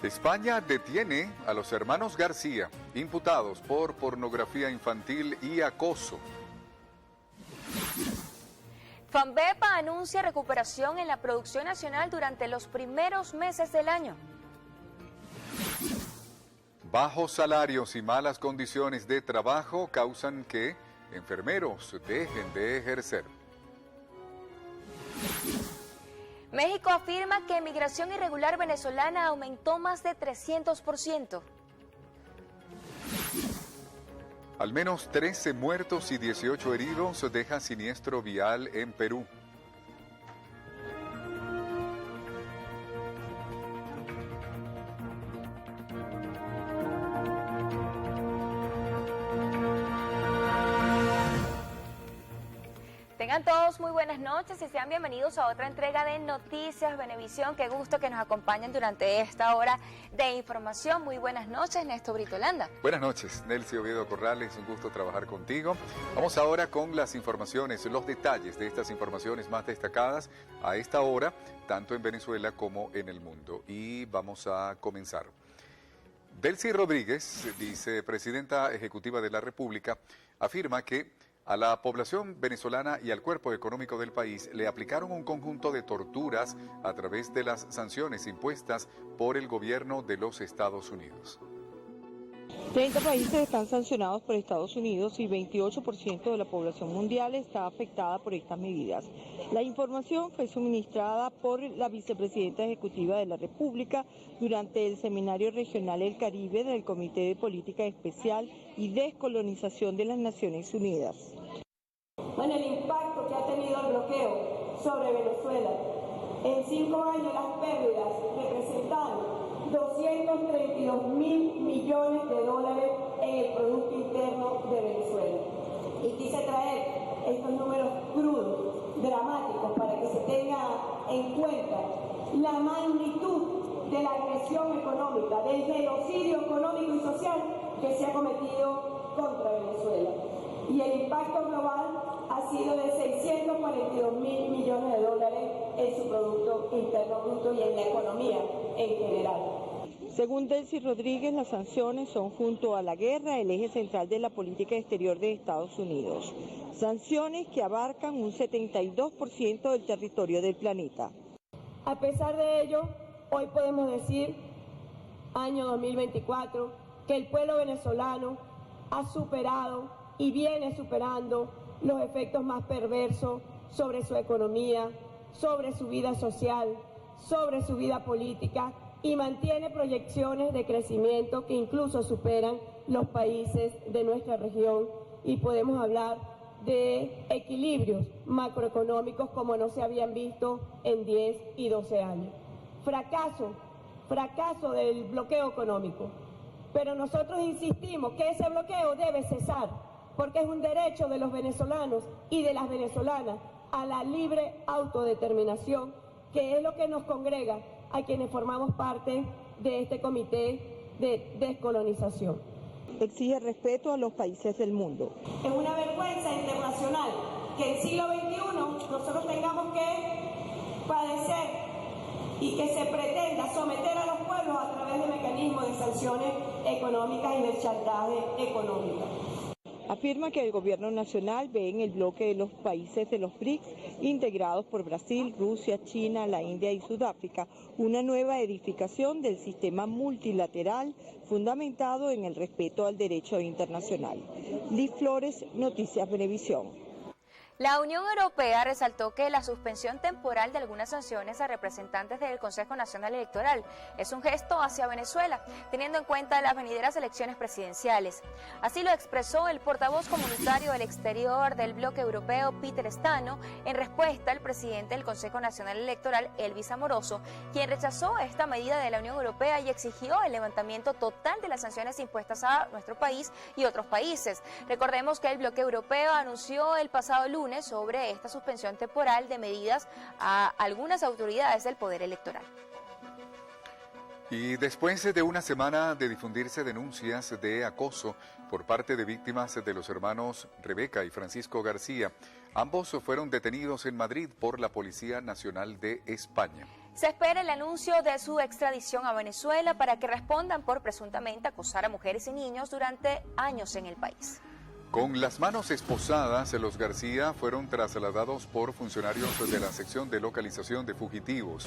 España detiene a los hermanos García, imputados por pornografía infantil y acoso. Fambepa anuncia recuperación en la producción nacional durante los primeros meses del año. Bajos salarios y malas condiciones de trabajo causan que enfermeros dejen de ejercer. México afirma que migración irregular venezolana aumentó más de 300%. Al menos 13 muertos y 18 heridos deja siniestro vial en Perú. Tengan todos muy buenas noches y sean bienvenidos a otra entrega de Noticias Venevisión. Qué gusto que nos acompañen durante esta hora de información. Muy buenas noches, Néstor Britolanda. Buenas noches, Nelcy Oviedo Corrales, un gusto trabajar contigo. Vamos ahora con las informaciones, los detalles de estas informaciones más destacadas a esta hora, tanto en Venezuela como en el mundo. Y vamos a comenzar. Delcy Rodríguez, vicepresidenta ejecutiva de la República, afirma que a la población venezolana y al cuerpo económico del país le aplicaron un conjunto de torturas a través de las sanciones impuestas por el gobierno de los Estados Unidos. 30 países están sancionados por Estados Unidos y 28% de la población mundial está afectada por estas medidas. La información fue suministrada por la vicepresidenta ejecutiva de la República durante el Seminario Regional El Caribe del Comité de Política Especial y Descolonización de las Naciones Unidas. Bueno, el impacto que ha tenido el bloqueo sobre Venezuela. En 5 años las pérdidas representaron 232 mil millones de dólares en el Producto Interno de Venezuela. Y quise traer estos números crudos, dramáticos, para que se tenga en cuenta la magnitud de la agresión económica, del genocidio económico y social que se ha cometido contra Venezuela. Y el impacto global ha sido de 642 mil millones de dólares en su Producto Interno Bruto y en la economía en general. Según Delcy Rodríguez, las sanciones son, junto a la guerra, el eje central de la política exterior de Estados Unidos. Sanciones que abarcan un 72% del territorio del planeta. A pesar de ello, hoy podemos decir, año 2024, que el pueblo venezolano ha superado y viene superando los efectos más perversos sobre su economía, sobre su vida social, sobre su vida política, y mantiene proyecciones de crecimiento que incluso superan los países de nuestra región, y podemos hablar de equilibrios macroeconómicos como no se habían visto en 10 y 12 años. Fracaso del bloqueo económico. Pero nosotros insistimos que ese bloqueo debe cesar, porque es un derecho de los venezolanos y de las venezolanas a la libre autodeterminación, que es lo que nos congrega a quienes formamos parte de este comité de descolonización. Exige respeto a los países del mundo. Es una vergüenza internacional que en el siglo XXI nosotros tengamos que padecer y que se pretenda someter a los pueblos a través de mecanismos de sanciones económicas y de chantaje económico. Afirma que el gobierno nacional ve en el bloque de los países de los BRICS, integrados por Brasil, Rusia, China, la India y Sudáfrica, una nueva edificación del sistema multilateral fundamentado en el respeto al derecho internacional. Liz Flores, Noticias Venevisión. La Unión Europea resaltó que la suspensión temporal de algunas sanciones a representantes del Consejo Nacional Electoral es un gesto hacia Venezuela, teniendo en cuenta las venideras elecciones presidenciales. Así lo expresó el portavoz comunitario del exterior del bloque europeo, Peter Stano, en respuesta al presidente del Consejo Nacional Electoral, Elvis Amoroso, quien rechazó esta medida de la Unión Europea y exigió el levantamiento total de las sanciones impuestas a nuestro país y otros países. Recordemos que el bloque europeo anunció el pasado lunes sobre esta suspensión temporal de medidas a algunas autoridades del Poder Electoral. Y después de una semana de difundirse denuncias de acoso por parte de víctimas de los hermanos Rebeca y Francisco García, ambos fueron detenidos en Madrid por la Policía Nacional de España. Se espera el anuncio de su extradición a Venezuela para que respondan por presuntamente acosar a mujeres y niños durante años en el país. Con las manos esposadas, los García fueron trasladados por funcionarios de la sección de localización de fugitivos,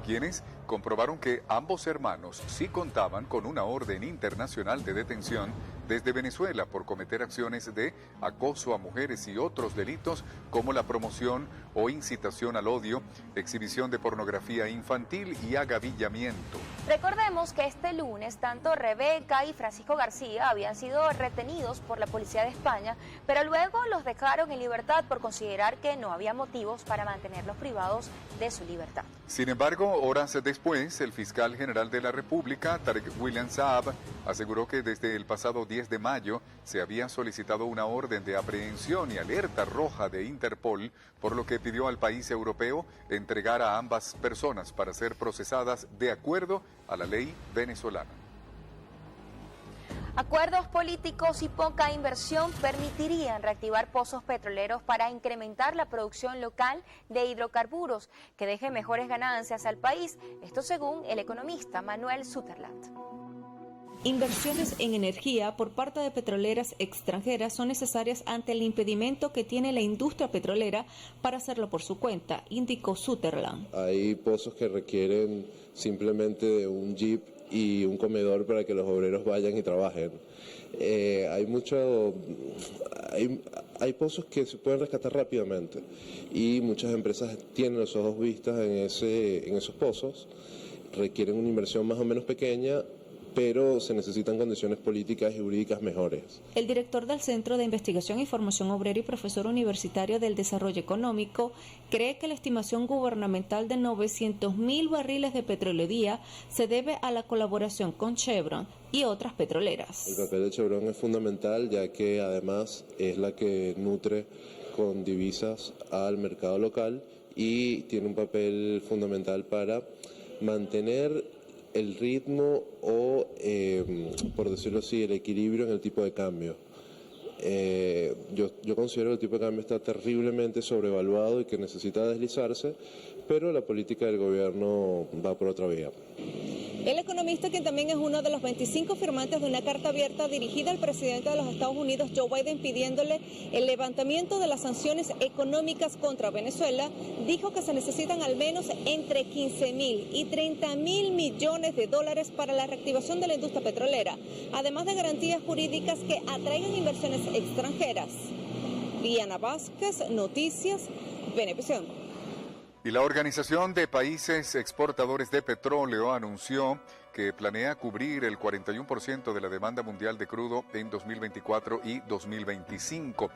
quienes comprobaron que ambos hermanos sí contaban con una orden internacional de detención desde Venezuela por cometer acciones de acoso a mujeres y otros delitos como la promoción o incitación al odio, exhibición de pornografía infantil y agavillamiento. Recordemos que este lunes tanto Rebeca y Francisco García habían sido retenidos por la policía de España, pero luego los dejaron en libertad por considerar que no había motivos para mantenerlos privados de su libertad. Sin embargo, horas después, el fiscal general de la República, Tarek William Saab, aseguró que desde el pasado 10 de mayo se había solicitado una orden de aprehensión y alerta roja de Interpol, por lo que pidió al país europeo entregar a ambas personas para ser procesadas de acuerdo a la ley venezolana. Acuerdos políticos y poca inversión permitirían reactivar pozos petroleros para incrementar la producción local de hidrocarburos, que deje mejores ganancias al país. Esto según el economista Manuel Sutherland. Inversiones en energía por parte de petroleras extranjeras son necesarias ante el impedimento que tiene la industria petrolera para hacerlo por su cuenta, indicó Sutherland. Hay pozos que requieren simplemente de un jeep y un comedor para que los obreros vayan y trabajen. Hay pozos que se pueden rescatar rápidamente y muchas empresas tienen los ojos vistas en esos pozos. Requieren una inversión más o menos pequeña, pero se necesitan condiciones políticas y jurídicas mejores. El director del Centro de Investigación y Formación Obrera y profesor universitario del Desarrollo Económico cree que la estimación gubernamental de 900.000 barriles de petróleo día se debe a la colaboración con Chevron y otras petroleras. El papel de Chevron es fundamental, ya que además es la que nutre con divisas al mercado local y tiene un papel fundamental para mantener el ritmo o, por decirlo así, el equilibrio en el tipo de cambio. Yo considero que el tipo de cambio está terriblemente sobrevaluado y que necesita deslizarse, pero la política del gobierno va por otra vía. El economista, que también es uno de los 25 firmantes de una carta abierta dirigida al presidente de los Estados Unidos, Joe Biden, pidiéndole el levantamiento de las sanciones económicas contra Venezuela, dijo que se necesitan al menos entre 15.000 y 30.000 millones de dólares para la reactivación de la industria petrolera, además de garantías jurídicas que atraigan inversiones extranjeras. Diana Vázquez, Noticias, Venevisión. Y la Organización de Países Exportadores de Petróleo anunció que planea cubrir el 41% de la demanda mundial de crudo en 2024 y 2025.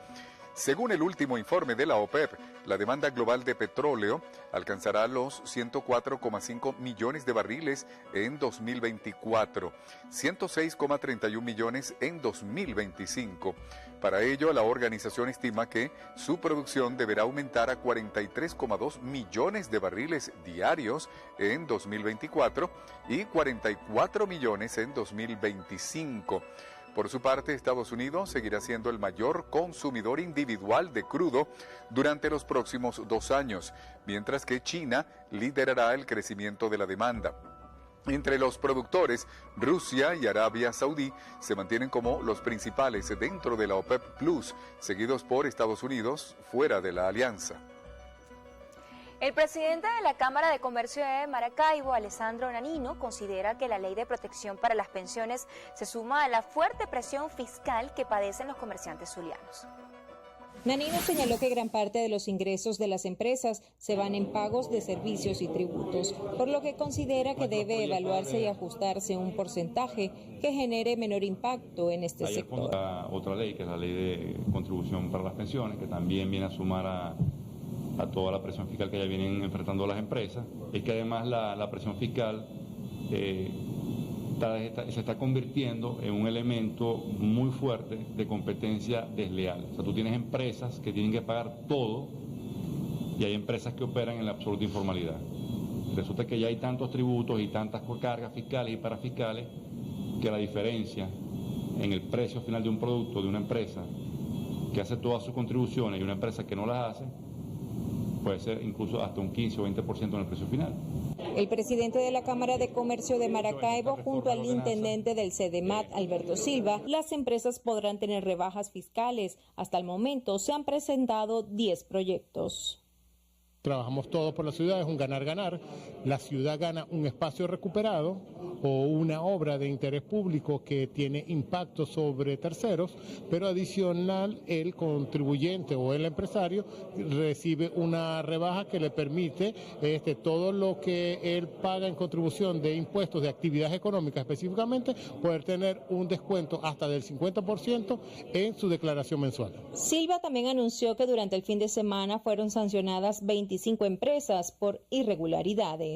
Según el último informe de la OPEP, la demanda global de petróleo alcanzará los 104,5 millones de barriles en 2024, 106,31 millones en 2025. Para ello, la organización estima que su producción deberá aumentar a 43,2 millones de barriles diarios en 2024 y 44 millones en 2025. Por su parte, Estados Unidos seguirá siendo el mayor consumidor individual de crudo durante los próximos 2 años, mientras que China liderará el crecimiento de la demanda. Entre los productores, Rusia y Arabia Saudí se mantienen como los principales dentro de la OPEP Plus, seguidos por Estados Unidos fuera de la alianza. El presidente de la Cámara de Comercio de Maracaibo, Alessandro Nanino, considera que la ley de protección para las pensiones se suma a la fuerte presión fiscal que padecen los comerciantes zulianos. Nanino señaló que gran parte de los ingresos de las empresas se van en pagos de servicios y tributos, por lo que considera que debe evaluarse y ajustarse un porcentaje que genere menor impacto en este sector. Otra ley, que es la ley de contribución para las pensiones, que también viene a sumar a toda la presión fiscal que ya vienen enfrentando las empresas, es que además la presión fiscal se está convirtiendo en un elemento muy fuerte de competencia desleal. O sea, tú tienes empresas que tienen que pagar todo y hay empresas que operan en la absoluta informalidad. Resulta que ya hay tantos tributos y tantas cargas fiscales y parafiscales que la diferencia en el precio final de un producto de una empresa que hace todas sus contribuciones y una empresa que no las hace, puede ser incluso hasta un 15 o 20% en el precio final. El presidente de la Cámara de Comercio de Maracaibo, junto al intendente del CEDEMAT, Alberto Silva, las empresas podrán tener rebajas fiscales. Hasta el momento se han presentado 10 proyectos. Trabajamos todos por la ciudad, es un ganar-ganar. La ciudad gana un espacio recuperado o una obra de interés público que tiene impacto sobre terceros, pero adicional el contribuyente o el empresario recibe una rebaja que le permite todo lo que él paga en contribución de impuestos de actividades económicas específicamente, poder tener un descuento hasta del 50% en su declaración mensual. Silva también anunció que durante el fin de semana fueron sancionadas 25 empresas por irregularidades.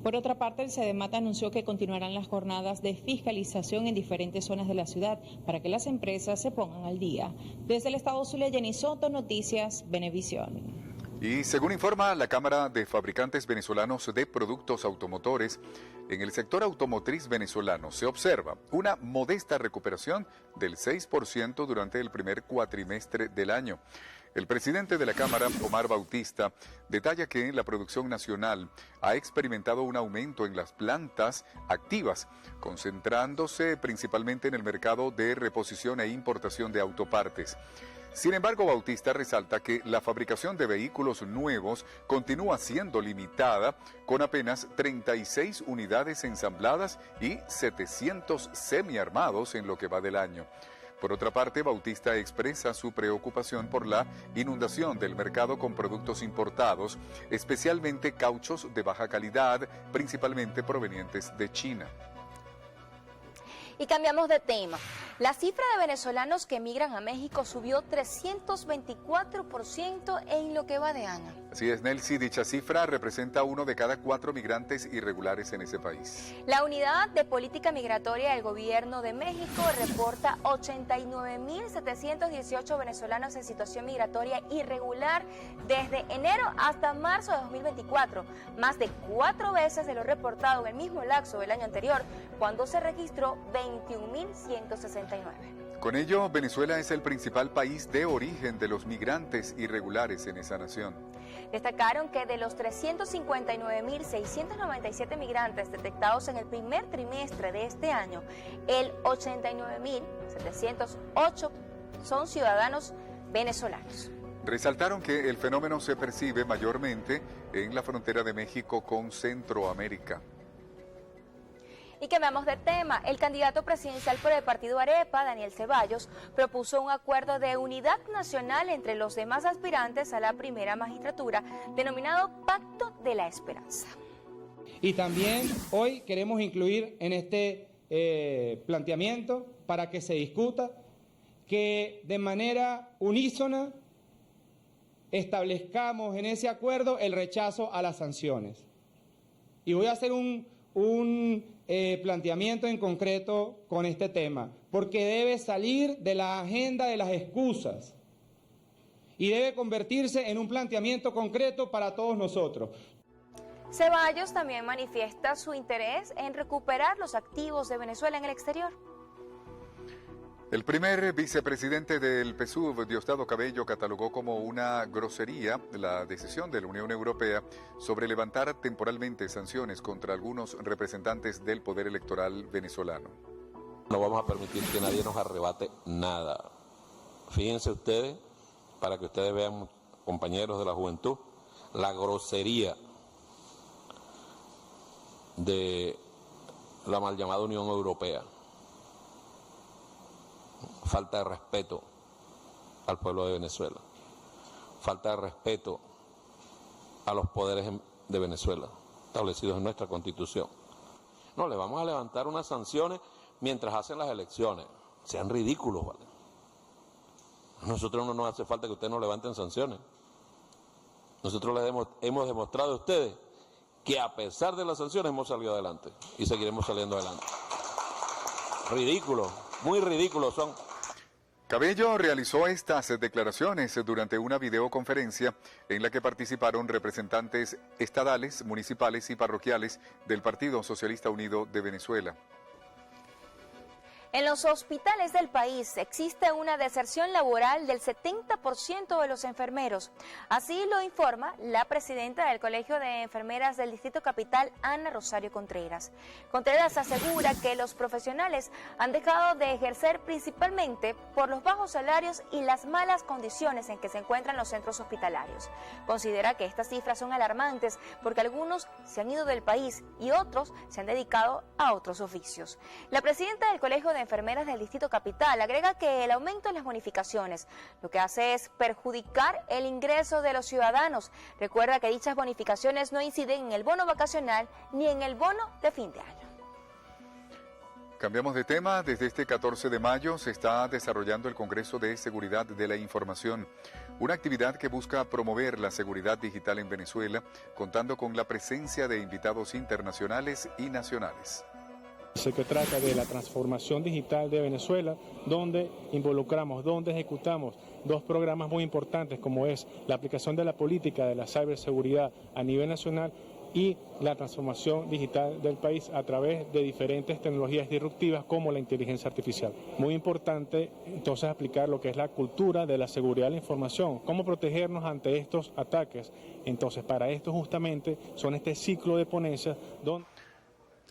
Por otra parte, el CEDEMAT anunció que continuarán las jornadas de fiscalización en diferentes zonas de la ciudad para que las empresas se pongan al día. Desde el estado Zulia, Jenny Soto, Noticias Venevisión. Y según informa la Cámara de Fabricantes Venezolanos de Productos Automotores, en el sector automotriz venezolano se observa una modesta recuperación del 6% durante el primer cuatrimestre del año. El presidente de la Cámara, Omar Bautista, detalla que la producción nacional ha experimentado un aumento en las plantas activas, concentrándose principalmente en el mercado de reposición e importación de autopartes. Sin embargo, Bautista resalta que la fabricación de vehículos nuevos continúa siendo limitada, con apenas 36 unidades ensambladas y 700 semiarmados en lo que va del año. Por otra parte, Bautista expresa su preocupación por la inundación del mercado con productos importados, especialmente cauchos de baja calidad, principalmente provenientes de China. Y cambiamos de tema. La cifra de venezolanos que emigran a México subió 324% en lo que va de año. Así es, Nelcy, dicha cifra representa 1 de cada 4 migrantes irregulares en ese país. La Unidad de Política Migratoria del Gobierno de México reporta 89.718 venezolanos en situación migratoria irregular desde enero hasta marzo de 2024, más de 4 veces de lo reportado en el mismo lapso del año anterior, cuando se registró 21.169. Con ello, Venezuela es el principal país de origen de los migrantes irregulares en esa nación. Destacaron que de los 359.697 migrantes detectados en el primer trimestre de este año, el 89.708 son ciudadanos venezolanos. Resaltaron que el fenómeno se percibe mayormente en la frontera de México con Centroamérica. Y cambiamos de tema. El candidato presidencial por el partido Arepa, Daniel Ceballos, propuso un acuerdo de unidad nacional entre los demás aspirantes a la primera magistratura, denominado Pacto de la Esperanza. Y también hoy queremos incluir en este planteamiento, para que se discuta, que de manera unísona establezcamos en ese acuerdo el rechazo a las sanciones. Y voy a hacer un planteamiento en concreto con este tema, porque debe salir de la agenda de las excusas y debe convertirse en un planteamiento concreto para todos nosotros. Ceballos también manifiesta su interés en recuperar los activos de Venezuela en el exterior. El primer vicepresidente del PSUV, Diosdado Cabello, catalogó como una grosería la decisión de la Unión Europea sobre levantar temporalmente sanciones contra algunos representantes del poder electoral venezolano. No vamos a permitir que nadie nos arrebate nada. Fíjense ustedes, para que ustedes vean, compañeros de la juventud, la grosería de la mal llamada Unión Europea. Falta de respeto al pueblo de Venezuela, falta de respeto a los poderes de Venezuela, establecidos en nuestra Constitución. No, le vamos a levantar unas sanciones mientras hacen las elecciones. Sean ridículos, ¿vale? A nosotros no nos hace falta que ustedes nos levanten sanciones. Nosotros les hemos demostrado a ustedes que a pesar de las sanciones hemos salido adelante y seguiremos saliendo adelante. Ridículos, muy ridículos son. Cabello realizó estas declaraciones durante una videoconferencia en la que participaron representantes estadales, municipales y parroquiales del Partido Socialista Unido de Venezuela. En los hospitales del país existe una deserción laboral del 70% de los enfermeros. Así lo informa la presidenta del Colegio de Enfermeras del Distrito Capital, Ana Rosario Contreras. Contreras asegura que los profesionales han dejado de ejercer principalmente por los bajos salarios y las malas condiciones en que se encuentran los centros hospitalarios. Considera que estas cifras son alarmantes porque algunos se han ido del país y otros se han dedicado a otros oficios. La presidenta del Colegio de Enfermeras del Distrito Capital agrega que el aumento en las bonificaciones lo que hace es perjudicar el ingreso de los ciudadanos. Recuerda que dichas bonificaciones no inciden en el bono vacacional ni en el bono de fin de año. Cambiamos de tema. Desde este 14 de mayo se está desarrollando el Congreso de Seguridad de la Información, una actividad que busca promover la seguridad digital en Venezuela, contando con la presencia de invitados internacionales y nacionales. Se trata de la transformación digital de Venezuela, donde involucramos, donde ejecutamos dos programas muy importantes, como es la aplicación de la política de la ciberseguridad a nivel nacional y la transformación digital del país a través de diferentes tecnologías disruptivas como la inteligencia artificial. Muy importante entonces aplicar lo que es la cultura de la seguridad de la información, cómo protegernos ante estos ataques. Entonces, para esto justamente son este ciclo de ponencias donde...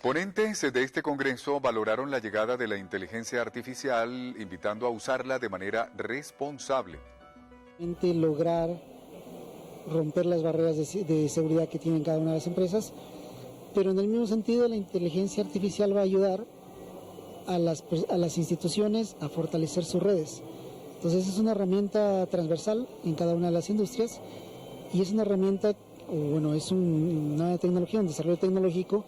Ponentes de este Congreso valoraron la llegada de la inteligencia artificial, invitando a usarla de manera responsable. Lograr romper las barreras de seguridad que tienen cada una de las empresas, pero en el mismo sentido la inteligencia artificial va a ayudar a las instituciones a fortalecer sus redes. Entonces es una herramienta transversal en cada una de las industrias y es una herramienta, es una tecnología, un desarrollo tecnológico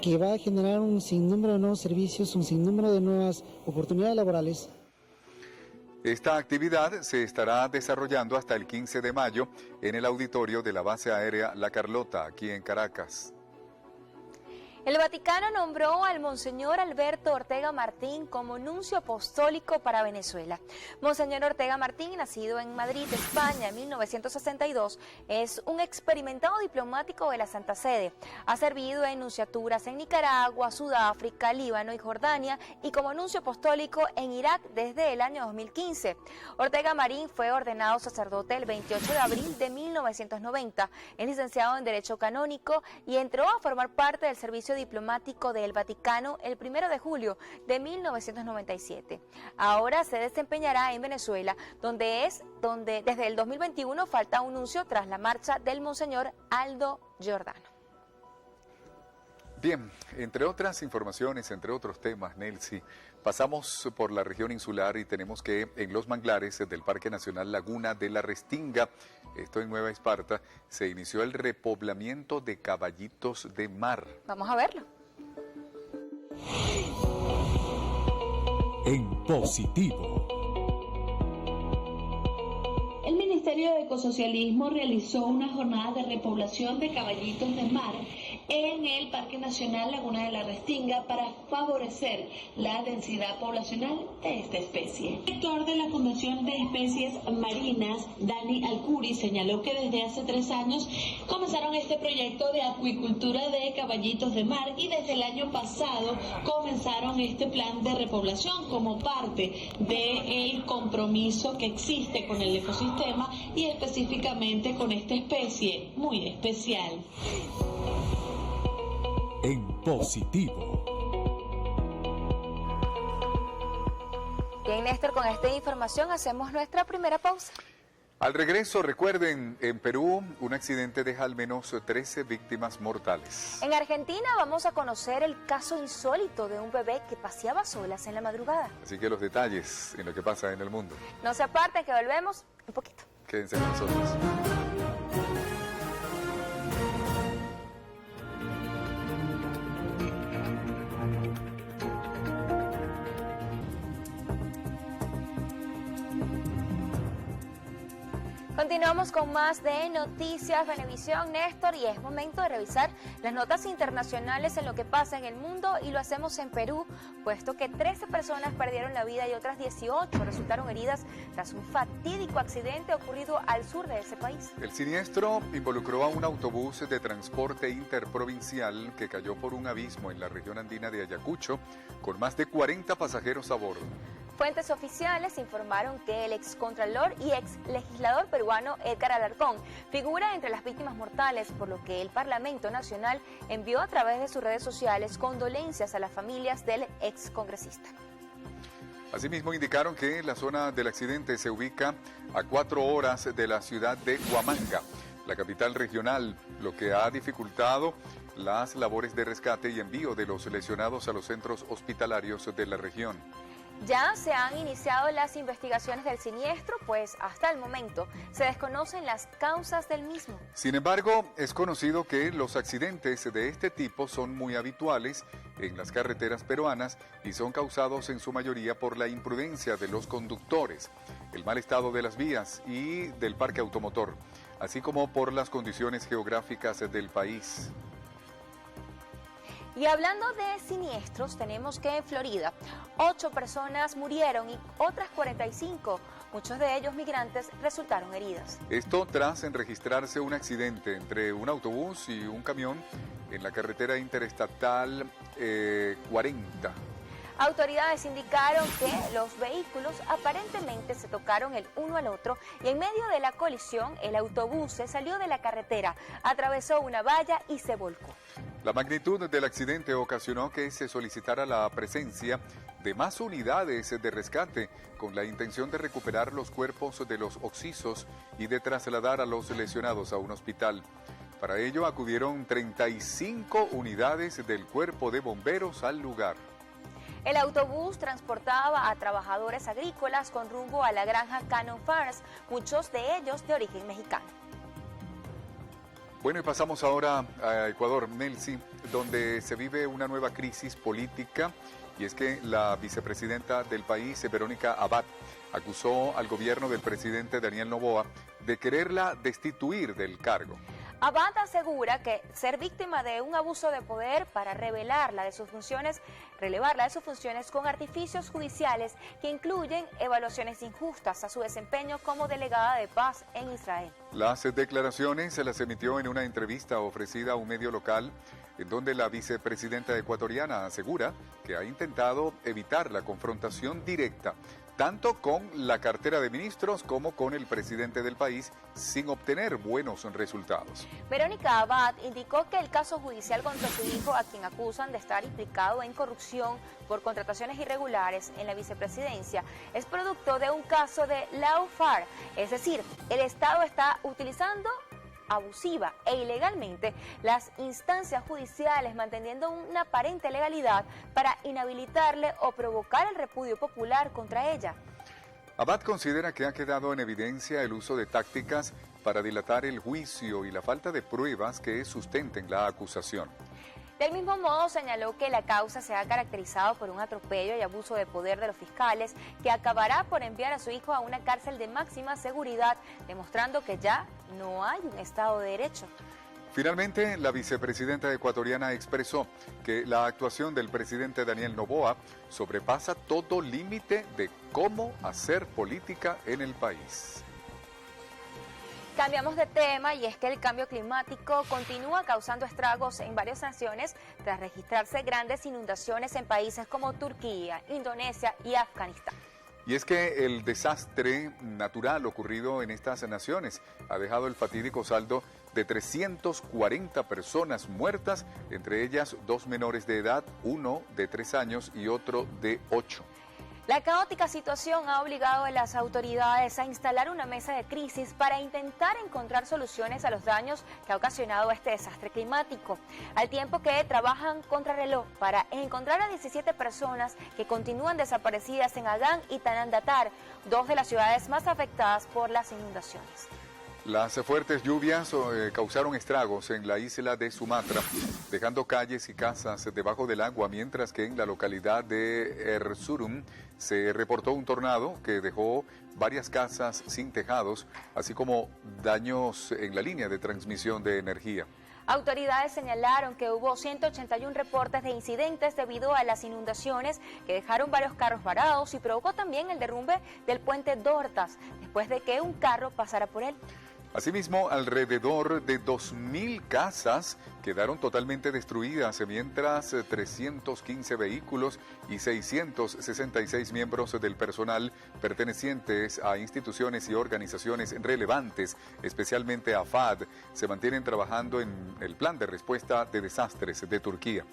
que va a generar un sinnúmero de nuevos servicios, un sinnúmero de nuevas oportunidades laborales. Esta actividad se estará desarrollando hasta el 15 de mayo en el auditorio de la base aérea La Carlota, aquí en Caracas. El Vaticano nombró al Monseñor Alberto Ortega Martín como nuncio apostólico para Venezuela. Monseñor Ortega Martín, nacido en Madrid, España, en 1962, es un experimentado diplomático de la Santa Sede. Ha servido en nunciaturas en Nicaragua, Sudáfrica, Líbano y Jordania y como nuncio apostólico en Irak desde el año 2015. Ortega Marín fue ordenado sacerdote el 28 de abril de 1990. Es licenciado en Derecho Canónico y entró a formar parte del servicio diplomático del Vaticano el 1 de julio de 1997. Ahora se desempeñará en Venezuela, donde desde el 2021 falta un nuncio tras la marcha del Monseñor Aldo Giordano. Bien, entre otras informaciones, entre otros temas, Nelcy, pasamos por la región insular y tenemos que en los manglares del Parque Nacional Laguna de la Restinga, esto en Nueva Esparta, se inició el repoblamiento de caballitos de mar. Vamos a verlo. En positivo. El Ministerio de Ecosocialismo realizó una jornada de repoblación de caballitos de mar en el Parque Nacional Laguna de la Restinga para favorecer la densidad poblacional de esta especie. El director de la Fundación de Especies Marinas, Dani Alcuri, señaló que desde hace 3 años comenzaron este proyecto de acuicultura de caballitos de mar y desde el año pasado comenzaron este plan de repoblación como parte del compromiso que existe con el ecosistema y específicamente con esta especie muy especial. En positivo. Bien, Néstor, con esta información hacemos nuestra primera pausa. Al regreso, recuerden, en Perú, un accidente deja al menos 13 víctimas mortales. En Argentina vamos a conocer el caso insólito de un bebé que paseaba solas en la madrugada. Así que los detalles en lo que pasa en el mundo. No se aparten, que volvemos un poquito. Quédense con nosotros. Continuamos con más de Noticias Venevisión, Néstor, y es momento de revisar las notas internacionales en lo que pasa en el mundo, y lo hacemos en Perú, puesto que 13 personas perdieron la vida y otras 18 resultaron heridas tras un fatídico accidente ocurrido al sur de ese país. El siniestro involucró a un autobús de transporte interprovincial que cayó por un abismo en la región andina de Ayacucho, con más de 40 pasajeros a bordo. Fuentes oficiales informaron que el excontralor y ex legislador peruano Edgar Alarcón figura entre las víctimas mortales, por lo que el Parlamento Nacional envió a través de sus redes sociales condolencias a las familias del excongresista. Asimismo, indicaron que la zona del accidente se ubica a 4 horas de la ciudad de Huamanga, la capital regional, lo que ha dificultado las labores de rescate y envío de los lesionados a los centros hospitalarios de la región. Ya se han iniciado las investigaciones del siniestro, pues hasta el momento se desconocen las causas del mismo. Sin embargo, es conocido que los accidentes de este tipo son muy habituales en las carreteras peruanas y son causados en su mayoría por la imprudencia de los conductores, el mal estado de las vías y del parque automotor, así como por las condiciones geográficas del país. Y hablando de siniestros, tenemos que en Florida 8 personas murieron y otras 45, muchos de ellos migrantes, resultaron heridas. Esto tras registrarse un accidente entre un autobús y un camión en la carretera interestatal 40. Autoridades indicaron que los vehículos aparentemente se tocaron el uno al otro y en medio de la colisión el autobús se salió de la carretera, atravesó una valla y se volcó. La magnitud del accidente ocasionó que se solicitara la presencia de más unidades de rescate con la intención de recuperar los cuerpos de los occisos y de trasladar a los lesionados a un hospital. Para ello acudieron 35 unidades del Cuerpo de Bomberos al lugar. El autobús transportaba a trabajadores agrícolas con rumbo a la granja Cannon Farms, muchos de ellos de origen mexicano. Bueno, y pasamos ahora a Ecuador, Nelcy, donde se vive una nueva crisis política, y es que la vicepresidenta del país, Verónica Abad, acusó al gobierno del presidente Daniel Noboa de quererla destituir del cargo. Abad asegura que ser víctima de un abuso de poder para relevarla de sus funciones con artificios judiciales que incluyen evaluaciones injustas a su desempeño como delegada de paz en Israel. Las declaraciones se las emitió en una entrevista ofrecida a un medio local, en donde la vicepresidenta ecuatoriana asegura que ha intentado evitar la confrontación directa, tanto con la cartera de ministros como con el presidente del país, sin obtener buenos resultados. Verónica Abad indicó que el caso judicial contra su hijo, a quien acusan de estar implicado en corrupción por contrataciones irregulares en la vicepresidencia, es producto de un caso de lawfare, es decir, el Estado está utilizando abusiva e ilegalmente las instancias judiciales, manteniendo una aparente legalidad para inhabilitarle o provocar el repudio popular contra ella. Abad considera que ha quedado en evidencia el uso de tácticas para dilatar el juicio y la falta de pruebas que sustenten la acusación. Del mismo modo, señaló que la causa se ha caracterizado por un atropello y abuso de poder de los fiscales, que acabará por enviar a su hijo a una cárcel de máxima seguridad, demostrando que ya no hay un Estado de Derecho. Finalmente, la vicepresidenta ecuatoriana expresó que la actuación del presidente Daniel Noboa sobrepasa todo límite de cómo hacer política en el país. Cambiamos de tema, y es que el cambio climático continúa causando estragos en varias naciones tras registrarse grandes inundaciones en países como Turquía, Indonesia y Afganistán. Y es que el desastre natural ocurrido en estas naciones ha dejado el fatídico saldo de 340 personas muertas, entre ellas 2 menores de edad, uno de 3 años y otro de 8. La caótica situación ha obligado a las autoridades a instalar una mesa de crisis para intentar encontrar soluciones a los daños que ha ocasionado este desastre climático, al tiempo que trabajan contrarreloj para encontrar a 17 personas que continúan desaparecidas en Agán y Tanandatar, 2 de las ciudades más afectadas por las inundaciones. Las fuertes lluvias causaron estragos en la isla de Sumatra, dejando calles y casas debajo del agua, mientras que en la localidad de Erzurum se reportó un tornado que dejó varias casas sin tejados, así como daños en la línea de transmisión de energía. Autoridades señalaron que hubo 181 reportes de incidentes debido a las inundaciones que dejaron varios carros varados y provocó también el derrumbe del puente Dortas, después de que un carro pasara por él. Asimismo, alrededor de 2.000 casas quedaron totalmente destruidas, mientras 315 vehículos y 666 miembros del personal pertenecientes a instituciones y organizaciones relevantes, especialmente a FAD, se mantienen trabajando en el plan de respuesta de desastres de Turquía.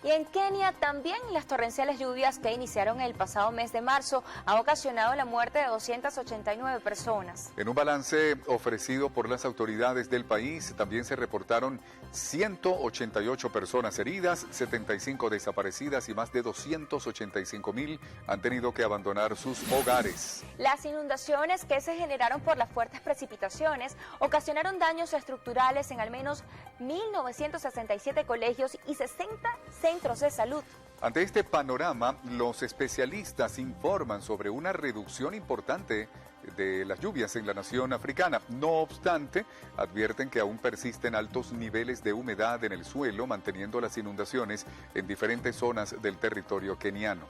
Y en Kenia también las torrenciales lluvias que iniciaron el pasado mes de marzo han ocasionado la muerte de 289 personas. En un balance ofrecido por las autoridades del país, también se reportaron 188 personas heridas, 75 desaparecidas y más de 285.000 han tenido que abandonar sus hogares. Las inundaciones que se generaron por las fuertes precipitaciones ocasionaron daños estructurales en al menos 1.967 colegios y 60 centros de salud. Ante este panorama, los especialistas informan sobre una reducción importante de las lluvias en la nación africana. No obstante, advierten que aún persisten altos niveles de humedad en el suelo, manteniendo las inundaciones en diferentes zonas del territorio keniano.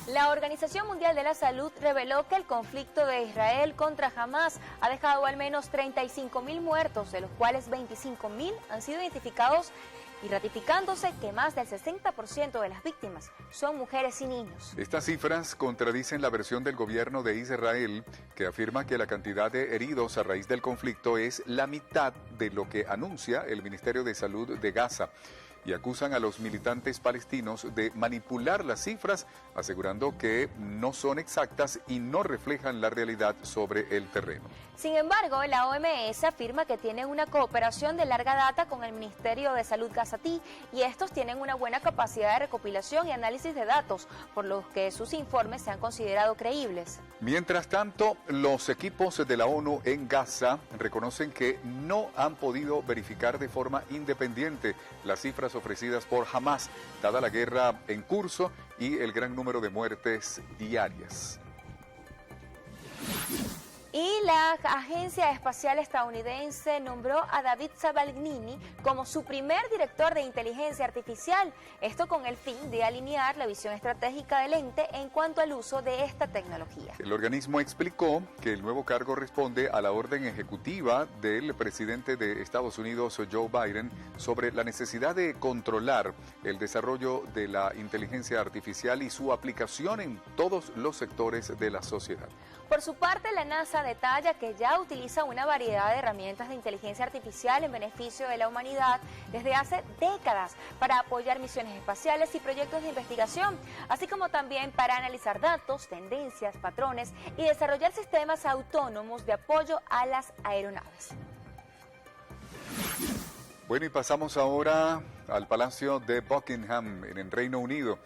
La Organización Mundial de la Salud reveló que el conflicto de Israel contra Hamas ha dejado al menos 35.000 muertos, de los cuales 25.000 han sido identificados, y ratificándose que más del 60% de las víctimas son mujeres y niños. Estas cifras contradicen la versión del gobierno de Israel, que afirma que la cantidad de heridos a raíz del conflicto es la mitad de lo que anuncia el Ministerio de Salud de Gaza, y acusan a los militantes palestinos de manipular las cifras, asegurando que no son exactas y no reflejan la realidad sobre el terreno. Sin embargo, la OMS afirma que tiene una cooperación de larga data con el Ministerio de Salud gazatí y estos tienen una buena capacidad de recopilación y análisis de datos, por lo que sus informes se han considerado creíbles. Mientras tanto, los equipos de la ONU en Gaza reconocen que no han podido verificar de forma independiente las cifras ofrecidas por Hamas, dada la guerra en curso y el gran número de muertes diarias. Y la Agencia Espacial Estadounidense nombró a David Zavganin como su primer director de inteligencia artificial, esto con el fin de alinear la visión estratégica del ente en cuanto al uso de esta tecnología. El organismo explicó que el nuevo cargo responde a la orden ejecutiva del presidente de Estados Unidos, Joe Biden, sobre la necesidad de controlar el desarrollo de la inteligencia artificial y su aplicación en todos los sectores de la sociedad. Por su parte, la NASA detalla que ya utiliza una variedad de herramientas de inteligencia artificial en beneficio de la humanidad desde hace décadas para apoyar misiones espaciales y proyectos de investigación, así como también para analizar datos, tendencias, patrones y desarrollar sistemas autónomos de apoyo a las aeronaves. Bueno, y pasamos ahora al Palacio de Buckingham en el Reino Unido.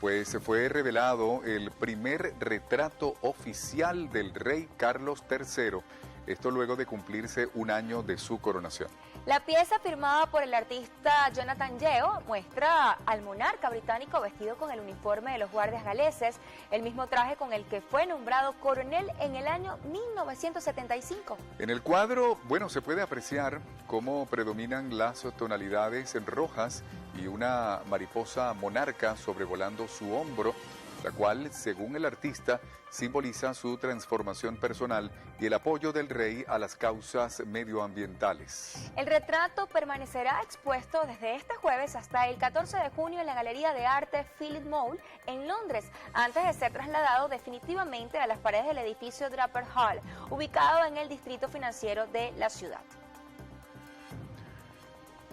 Pues fue revelado el primer retrato oficial del rey Carlos III, esto luego de cumplirse un año de su coronación. La pieza firmada por el artista Jonathan Yeo muestra al monarca británico vestido con el uniforme de los guardias galeses, el mismo traje con el que fue nombrado coronel en el año 1975. En el cuadro, se puede apreciar cómo predominan las tonalidades rojas y una mariposa monarca sobrevolando su hombro, la cual, según el artista, simboliza su transformación personal y el apoyo del rey a las causas medioambientales. El retrato permanecerá expuesto desde este jueves hasta el 14 de junio en la Galería de Arte Philip Mole en Londres, antes de ser trasladado definitivamente a las paredes del edificio Draper Hall, ubicado en el distrito financiero de la ciudad.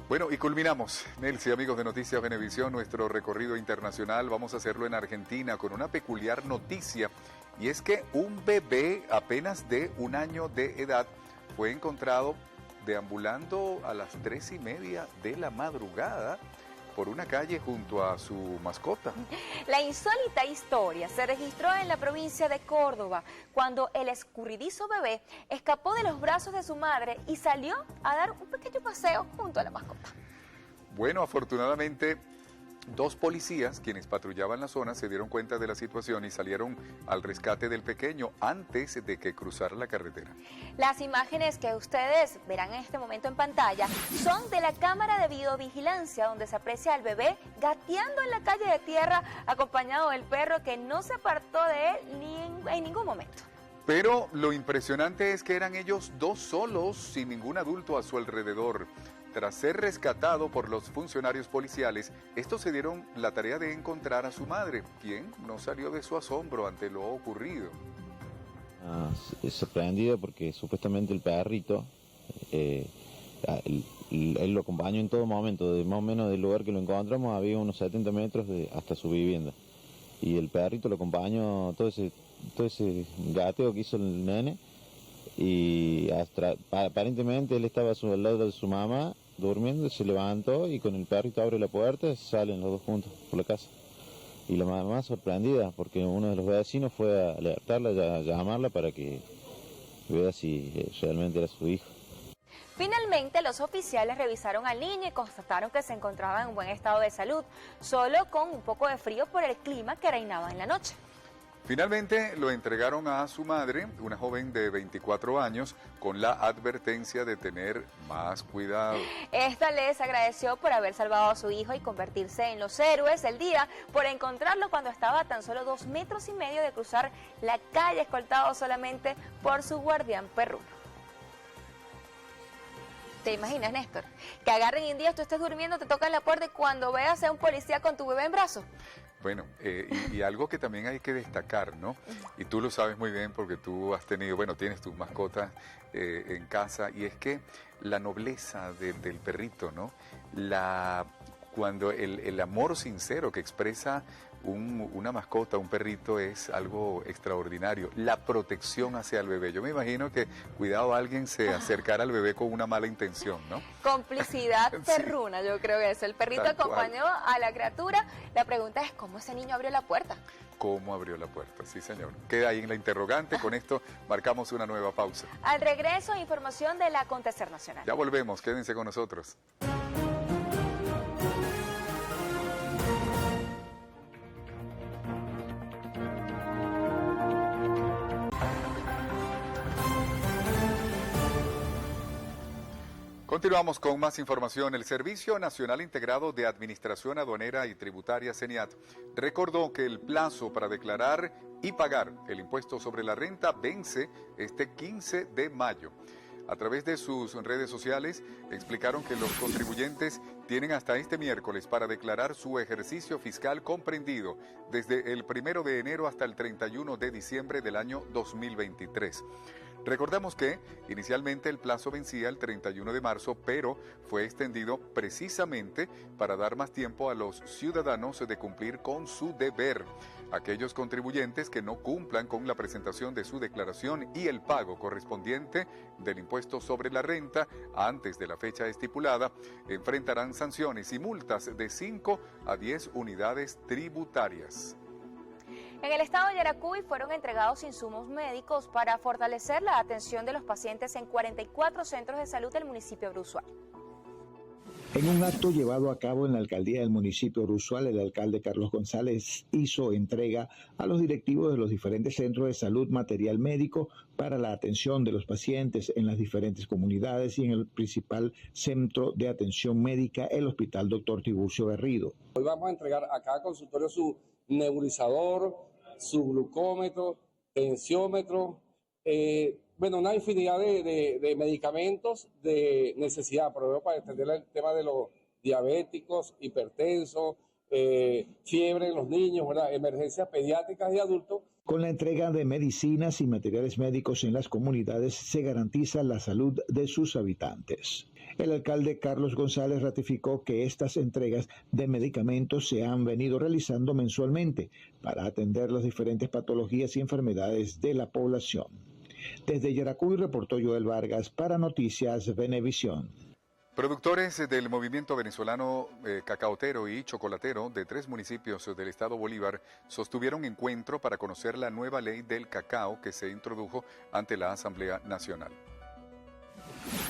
Bueno, y culminamos, Nelcy, amigos de Noticias Venevisión, nuestro recorrido internacional. Vamos a hacerlo en Argentina con una peculiar noticia, y es que un bebé apenas de 1 año de edad fue encontrado deambulando a las 3:30 de la madrugada por una calle junto a su mascota. La insólita historia se registró en la provincia de Córdoba, cuando el escurridizo bebé escapó de los brazos de su madre y salió a dar un pequeño paseo junto a la mascota. Bueno, afortunadamente, 2 policías, quienes patrullaban la zona, se dieron cuenta de la situación y salieron al rescate del pequeño antes de que cruzara la carretera. Las imágenes que ustedes verán en este momento en pantalla son de la cámara de videovigilancia, donde se aprecia al bebé gateando en la calle de tierra, acompañado del perro que no se apartó de él en ningún momento. Pero lo impresionante es que eran ellos 2 solos, sin ningún adulto a su alrededor. Tras ser rescatado por los funcionarios policiales, estos se dieron la tarea de encontrar a su madre, quien no salió de su asombro ante lo ocurrido. Sorprendido porque supuestamente el perrito, él lo acompañó en todo momento, de más o menos del lugar que lo encontramos había unos 70 metros hasta su vivienda. Y el perrito lo acompañó todo ese gateo que hizo el nene. Y aparentemente él estaba al lado de su mamá durmiendo, se levantó y con el perrito abre la puerta, salen los 2 juntos por la casa. Y la mamá sorprendida porque uno de los vecinos fue a alertarla, a llamarla para que vea si realmente era su hijo. Finalmente, los oficiales revisaron al niño y constataron que se encontraba en buen estado de salud, solo con un poco de frío por el clima que reinaba en la noche. Finalmente lo entregaron a su madre, una joven de 24 años, con la advertencia de tener más cuidado. Esta les agradeció por haber salvado a su hijo y convertirse en los héroes del día por encontrarlo cuando estaba a tan solo 2,5 metros de cruzar la calle, escoltado solamente por su guardián perruno. ¿Te imaginas, Néstor? Que agarren y un día tú estés durmiendo, te tocan la puerta y cuando veas a un policía con tu bebé en brazos. Bueno, y algo que también hay que destacar, ¿no? Y tú lo sabes muy bien porque tú has tenido, bueno, tienes tus mascotas en casa, y es que la nobleza del perrito, ¿no? Cuando el amor sincero que expresa una mascota, un perrito, es algo extraordinario. La protección hacia el bebé. Yo me imagino que, cuidado, alguien se acercara al bebé con una mala intención, ¿no? Complicidad perruna, sí. Yo creo que eso. El perrito Tal acompañó cual a la criatura. La pregunta es, ¿cómo ese niño abrió la puerta? ¿Cómo abrió la puerta? Sí, señor. Queda ahí en la interrogante. Con esto marcamos una nueva pausa. Al regreso, información del acontecer nacional. Ya volvemos. Quédense con nosotros. Continuamos con más información. El Servicio Nacional Integrado de Administración Aduanera y Tributaria, CENIAT, recordó que el plazo para declarar y pagar el impuesto sobre la renta vence este 15 de mayo. A través de sus redes sociales explicaron que los contribuyentes tienen hasta este miércoles para declarar su ejercicio fiscal comprendido desde el 1 de enero hasta el 31 de diciembre del año 2023. Recordamos que inicialmente el plazo vencía el 31 de marzo, pero fue extendido precisamente para dar más tiempo a los ciudadanos de cumplir con su deber. Aquellos contribuyentes que no cumplan con la presentación de su declaración y el pago correspondiente del impuesto sobre la renta antes de la fecha estipulada enfrentarán sanciones y multas de 5 a 10 unidades tributarias. En el estado de Yaracuy fueron entregados insumos médicos para fortalecer la atención de los pacientes en 44 centros de salud del municipio de Bruzual. En un acto llevado a cabo en la alcaldía del municipio de Bruzual, el alcalde Carlos González hizo entrega a los directivos de los diferentes centros de salud material médico para la atención de los pacientes en las diferentes comunidades y en el principal centro de atención médica, el Hospital Dr. Tiburcio Garrido. Hoy vamos a entregar a cada consultorio su nebulizador, su glucómetro, tensiómetro, una infinidad de medicamentos de necesidad, pero para atender el tema de los diabéticos, hipertensos, fiebre en los niños, ¿verdad? Emergencias pediátricas y adultos. Con la entrega de medicinas y materiales médicos en las comunidades se garantiza la salud de sus habitantes. El alcalde Carlos González ratificó que estas entregas de medicamentos se han venido realizando mensualmente para atender las diferentes patologías y enfermedades de la población. Desde Yaracuy reportó Joel Vargas para Noticias Venevisión. Productores del movimiento venezolano cacaotero y chocolatero de 3 municipios del estado Bolívar sostuvieron encuentro para conocer la nueva ley del cacao que se introdujo ante la Asamblea Nacional.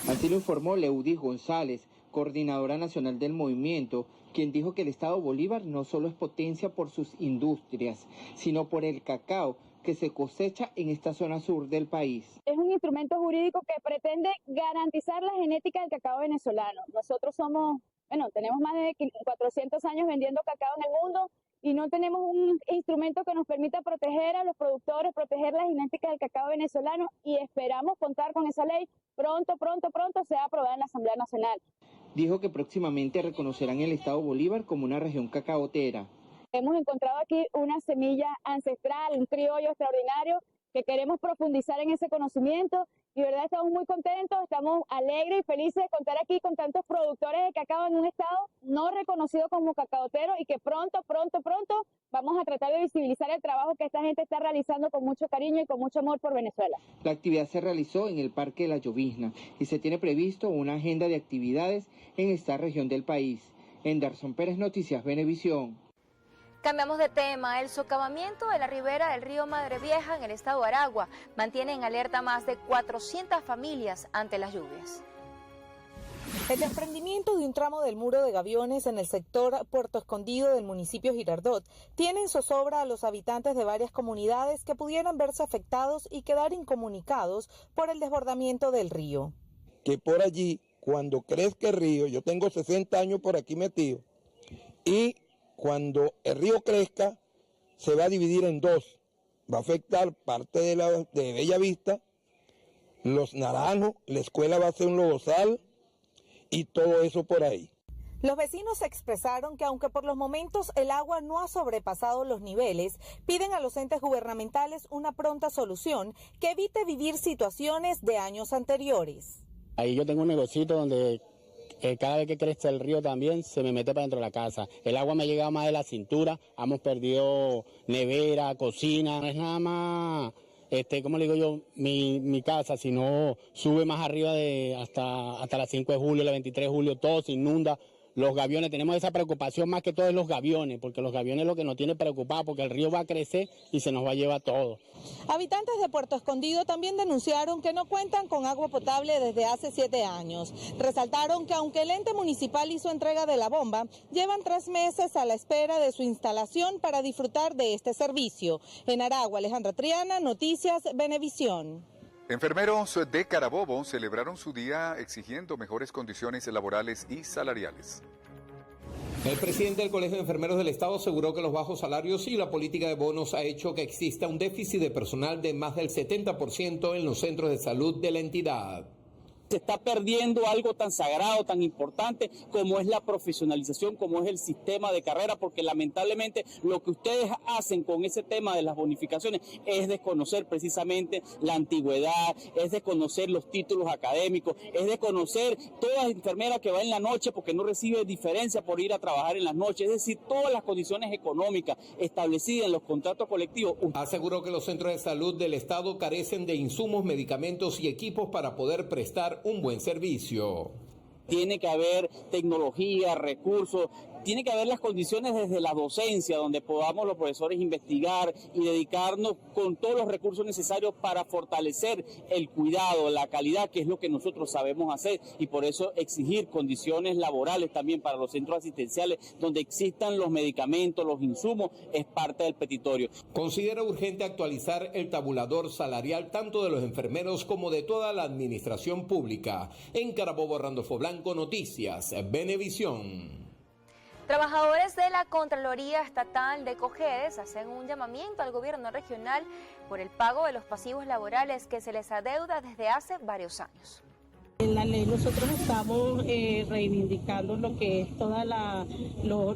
Así lo informó Leudis González, coordinadora nacional del movimiento, quien dijo que el estado Bolívar no solo es potencia por sus industrias, sino por el cacao que se cosecha en esta zona sur del país. Es un instrumento jurídico que pretende garantizar la genética del cacao venezolano. Nosotros tenemos más de 400 años vendiendo cacao en el mundo y no tenemos un instrumento que nos permita proteger a los productores, proteger la genética del cacao venezolano, y esperamos contar con esa ley pronto sea aprobada en la Asamblea Nacional. Dijo que próximamente reconocerán el estado Bolívar como una región cacaotera. Hemos encontrado aquí una semilla ancestral, un criollo extraordinario, que queremos profundizar en ese conocimiento y de verdad estamos muy contentos, estamos alegres y felices de contar aquí con tantos productores de cacao en un estado no reconocido como cacaotero, y que pronto vamos a tratar de visibilizar el trabajo que esta gente está realizando con mucho cariño y con mucho amor por Venezuela. La actividad se realizó en el Parque de la Llovizna y se tiene previsto una agenda de actividades en esta región del país. Enderson Pérez, Noticias Venevisión. Cambiamos de tema. El socavamiento de la ribera del río Madre Vieja en el estado de Aragua mantiene en alerta más de 400 familias ante las lluvias. El desprendimiento de un tramo del muro de gaviones en el sector Puerto Escondido del municipio Girardot tiene en zozobra a los habitantes de varias comunidades que pudieran verse afectados y quedar incomunicados por el desbordamiento del río. Que por allí, cuando crezca el río, yo tengo 60 años por aquí metido, y cuando el río crezca, se va a dividir en dos. Va a afectar parte de Bella Vista, Los Naranjos, la escuela va a ser un lodazal y todo eso por ahí. Los vecinos expresaron que aunque por los momentos el agua no ha sobrepasado los niveles, piden a los entes gubernamentales una pronta solución que evite vivir situaciones de años anteriores. Ahí yo tengo un negocito donde cada vez que crece el río también se me mete para dentro de la casa. El agua me ha llegado más de la cintura, hemos perdido nevera, cocina. No es nada más, ¿cómo le digo yo? Mi casa, sino sube más arriba hasta las 5 de julio, la 23 de julio, todo se inunda. Los gaviones, tenemos esa preocupación más que todo de los gaviones, porque los gaviones es lo que nos tiene preocupados, porque el río va a crecer y se nos va a llevar todo. Habitantes de Puerto Escondido también denunciaron que no cuentan con agua potable desde hace 7 años. Resaltaron que aunque el ente municipal hizo entrega de la bomba, llevan 3 meses a la espera de su instalación para disfrutar de este servicio. En Aragua, Alejandra Triana, Noticias Venevisión. Enfermeros de Carabobo celebraron su día exigiendo mejores condiciones laborales y salariales. El presidente del Colegio de Enfermeros del Estado aseguró que los bajos salarios y la política de bonos ha hecho que exista un déficit de personal de más del 70% en los centros de salud de la entidad. Se está perdiendo algo tan sagrado, tan importante como es la profesionalización, como es el sistema de carrera, porque lamentablemente lo que ustedes hacen con ese tema de las bonificaciones es desconocer precisamente la antigüedad, es desconocer los títulos académicos, es desconocer todas las enfermeras que van en la noche porque no reciben diferencia por ir a trabajar en las noches, es decir, todas las condiciones económicas establecidas en los contratos colectivos. Aseguró que los centros de salud del Estado carecen de insumos, medicamentos y equipos para poder prestar un buen servicio. Tiene que haber tecnología, recursos, tiene que haber las condiciones desde la docencia, donde podamos los profesores investigar y dedicarnos con todos los recursos necesarios para fortalecer el cuidado, la calidad, que es lo que nosotros sabemos hacer, y por eso exigir condiciones laborales también para los centros asistenciales, donde existan los medicamentos, los insumos, es parte del petitorio. Considera urgente actualizar el tabulador salarial tanto de los enfermeros como de toda la administración pública. En Carabobo, Randolfo Blanco, Noticias Venevisión. Trabajadores de la Contraloría Estatal de Cojedes hacen un llamamiento al gobierno regional por el pago de los pasivos laborales que se les adeuda desde hace varios años. En la ley nosotros estamos reivindicando lo que es todos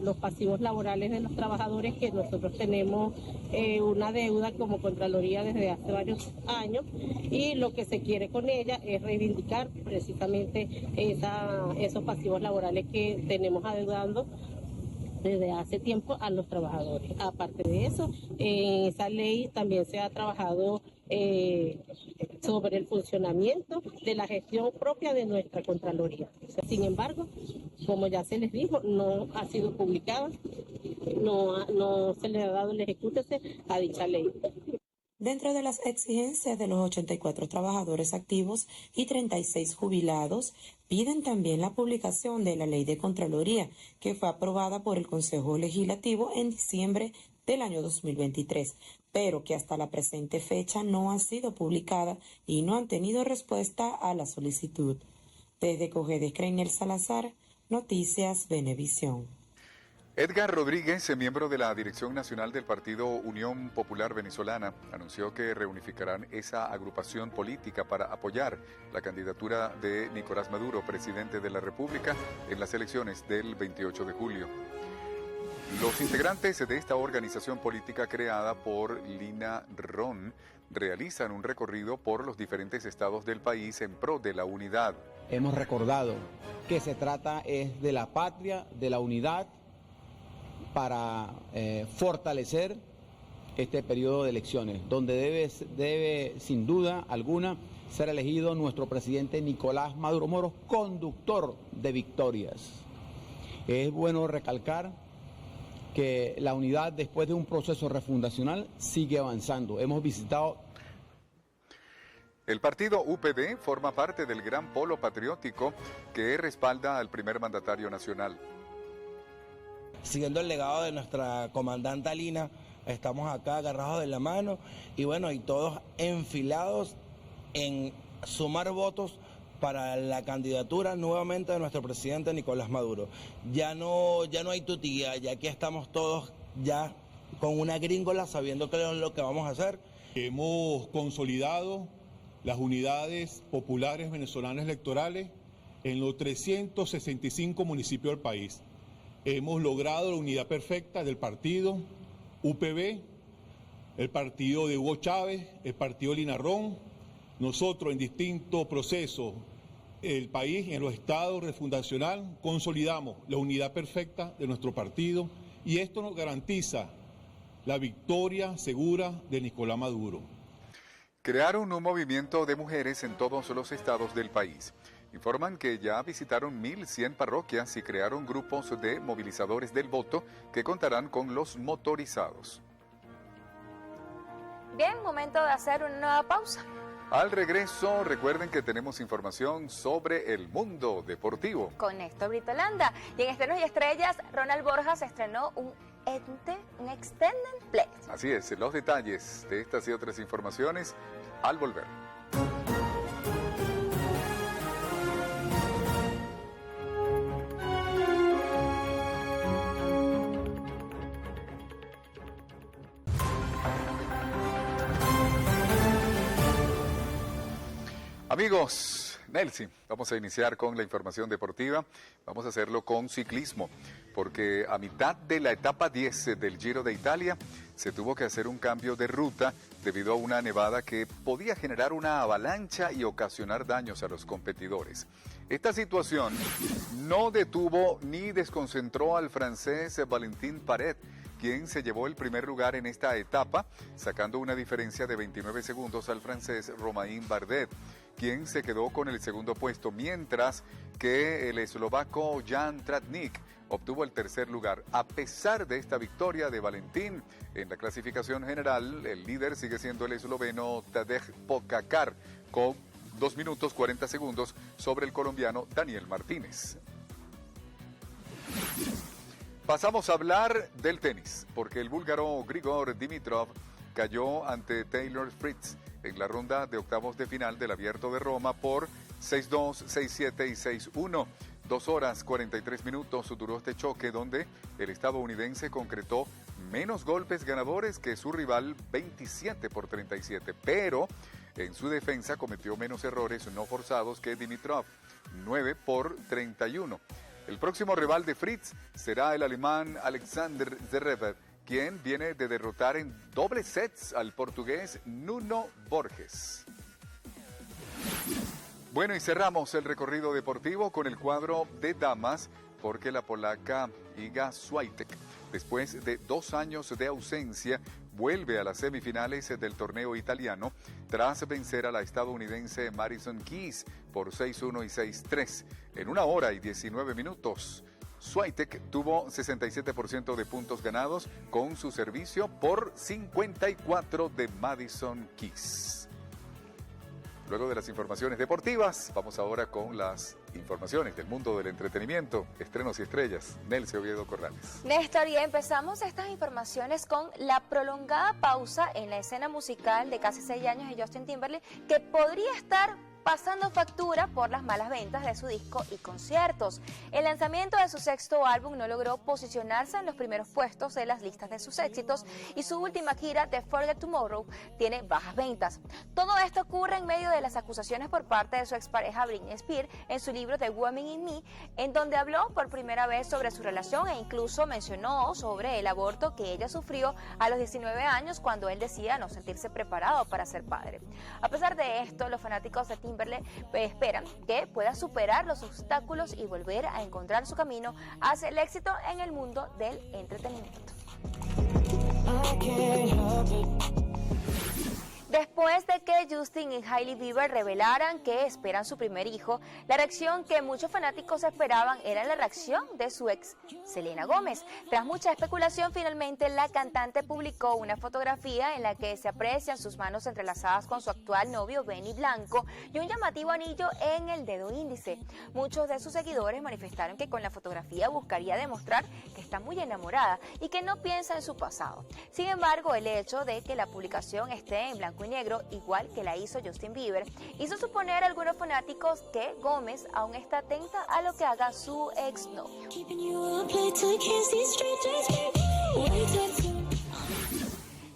los pasivos laborales de los trabajadores, que nosotros tenemos una deuda como Contraloría desde hace varios años, y lo que se quiere con ella es reivindicar precisamente esos pasivos laborales que tenemos adeudando desde hace tiempo a los trabajadores. Aparte de eso, en esa ley también se ha trabajado sobre el funcionamiento de la gestión propia de nuestra Contraloría. Sin embargo, como ya se les dijo, no ha sido publicada, no se le ha dado el ejecútese a dicha ley. Dentro de las exigencias de los 84 trabajadores activos y 36 jubilados, piden también la publicación de la Ley de Contraloría, que fue aprobada por el Consejo Legislativo en diciembre del año 2023, pero que hasta la presente fecha no ha sido publicada y no han tenido respuesta a la solicitud. Desde Cojedes, Creinel Salazar, Noticias Venevisión. Edgar Rodríguez, miembro de la Dirección Nacional del Partido Unión Popular Venezolana, anunció que reunificarán esa agrupación política para apoyar la candidatura de Nicolás Maduro, presidente de la República, en las elecciones del 28 de julio. Los integrantes de esta organización política creada por Lina Ron realizan un recorrido por los diferentes estados del país en pro de la unidad. Hemos recordado que se trata es de la patria, de la unidad, para fortalecer este periodo de elecciones, donde debe sin duda alguna ser elegido nuestro presidente Nicolás Maduro Moros, conductor de victorias. Es bueno recalcar que la unidad, después de un proceso refundacional, sigue avanzando. Hemos visitado... El partido UPD forma parte del gran polo patriótico que respalda al primer mandatario nacional. Siguiendo el legado de nuestra comandante Lina, estamos acá agarrados de la mano y bueno, y todos enfilados en sumar votos para la candidatura nuevamente de nuestro presidente Nicolás Maduro. Ya no hay tutía, ya aquí estamos todos ya con una gringola sabiendo qué es lo que vamos a hacer. Hemos consolidado las unidades populares venezolanas electorales en los 365 municipios del país. Hemos logrado la unidad perfecta del partido UPB, el partido de Hugo Chávez, el partido Lina Ron. Nosotros en distintos procesos, el país, en los estados refundacional, consolidamos la unidad perfecta de nuestro partido y esto nos garantiza la victoria segura de Nicolás Maduro. Crearon un movimiento de mujeres en todos los estados del país. Informan que ya visitaron 1.100 parroquias y crearon grupos de movilizadores del voto que contarán con los motorizados. Bien, momento de hacer una nueva pausa. Al regreso, recuerden que tenemos información sobre el mundo deportivo. Con Néstor Brito Landa. Y en Estrenos y Estrellas, Ronald Borjas estrenó un Extended Play. Así es, los detalles de estas y otras informaciones al volver. Amigos, Nelson, vamos a iniciar con la información deportiva. Vamos a hacerlo con ciclismo, porque a mitad de la etapa 10 del Giro de Italia se tuvo que hacer un cambio de ruta debido a una nevada que podía generar una avalancha y ocasionar daños a los competidores. Esta situación no detuvo ni desconcentró al francés Valentin Paret, quien se llevó el primer lugar en esta etapa, sacando una diferencia de 29 segundos al francés Romain Bardet, quien se quedó con el segundo puesto, mientras que el eslovaco Jan Tratnik obtuvo el tercer lugar. A pesar de esta victoria de Valentín, en la clasificación general, el líder sigue siendo el esloveno Tadej Pogačar, con 2 minutos 40 segundos sobre el colombiano Daniel Martínez. Pasamos a hablar del tenis, porque el búlgaro Grigor Dimitrov cayó ante Taylor Fritz en la ronda de octavos de final del Abierto de Roma por 6-2, 6-7 y 6-1. 2 horas 43 minutos duró este choque, donde el estadounidense concretó menos golpes ganadores que su rival, 27 por 37, pero en su defensa cometió menos errores no forzados que Dimitrov, 9 por 31. El próximo rival de Fritz será el alemán Alexander Zverev, quien viene de derrotar en dobles sets al portugués Nuno Borges. Bueno, y cerramos el recorrido deportivo con el cuadro de damas, porque la polaca Iga Swiatek después de 2 años de ausencia, vuelve a las semifinales del torneo italiano tras vencer a la estadounidense Madison Keys por 6-1 y 6-3 en 1 hora y 19 minutos. Swiatek tuvo 67% de puntos ganados con su servicio por 54 de Madison Keys. Luego de las informaciones deportivas, vamos ahora con las informaciones del mundo del entretenimiento, estrenos y estrellas. Nelce Oviedo Corrales. Néstor, y empezamos estas informaciones con la prolongada pausa en la escena musical de casi 6 años de Justin Timberlake, que podría estar pasando factura por las malas ventas de su disco y conciertos. El lanzamiento de su 6º álbum no logró posicionarse en los primeros puestos de las listas de sus éxitos y su última gira, The Forget Tomorrow, tiene bajas ventas. Todo esto ocurre en medio de las acusaciones por parte de su expareja Britney Spears en su libro The Woman in Me, en donde habló por primera vez sobre su relación e incluso mencionó sobre el aborto que ella sufrió a los 19 años cuando él decía no sentirse preparado para ser padre. A pesar de esto, los fanáticos de Timberlake esperan que pueda superar los obstáculos y volver a encontrar su camino hacia el éxito en el mundo del entretenimiento. Después de que Justin y Hailey Bieber revelaran que esperan su primer hijo, la reacción que muchos fanáticos esperaban era la reacción de su ex, Selena Gómez. Tras mucha especulación, finalmente la cantante publicó una fotografía en la que se aprecian sus manos entrelazadas con su actual novio Benny Blanco y un llamativo anillo en el dedo índice. Muchos de sus seguidores manifestaron que con la fotografía buscaría demostrar que está muy enamorada y que no piensa en su pasado. Sin embargo, el hecho de que la publicación esté en blanco y negro, igual que la hizo Justin Bieber, hizo suponer a algunos fanáticos que Gómez aún está atenta a lo que haga su exnovio.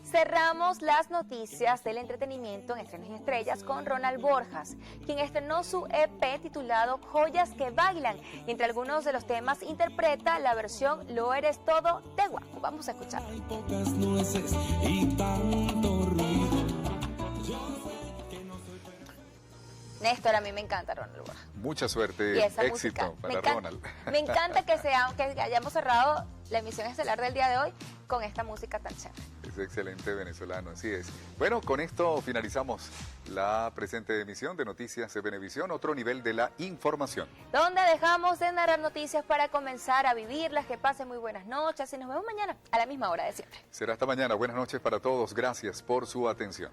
Cerramos las noticias del entretenimiento en Estrenos y Estrellas con Ronald Borjas, quien estrenó su EP titulado Joyas que Bailan. Entre algunos de los temas interpreta la versión Lo Eres Todo de Guaco. Vamos a escuchar. Hay pocas nueces y tanto ruido. Néstor, a mí me encanta Ronald Borjas. Mucha suerte, Y esa éxito música, para Ronald. Me encanta que hayamos cerrado la emisión estelar del día de hoy con esta música tan chévere. Es excelente venezolano, así es. Bueno, con esto finalizamos la presente emisión de Noticias de Venevisión, otro nivel de la información. Donde dejamos de narrar noticias para comenzar a vivirlas. Que pasen muy buenas noches y nos vemos mañana a la misma hora de siempre. Será hasta mañana. Buenas noches para todos. Gracias por su atención.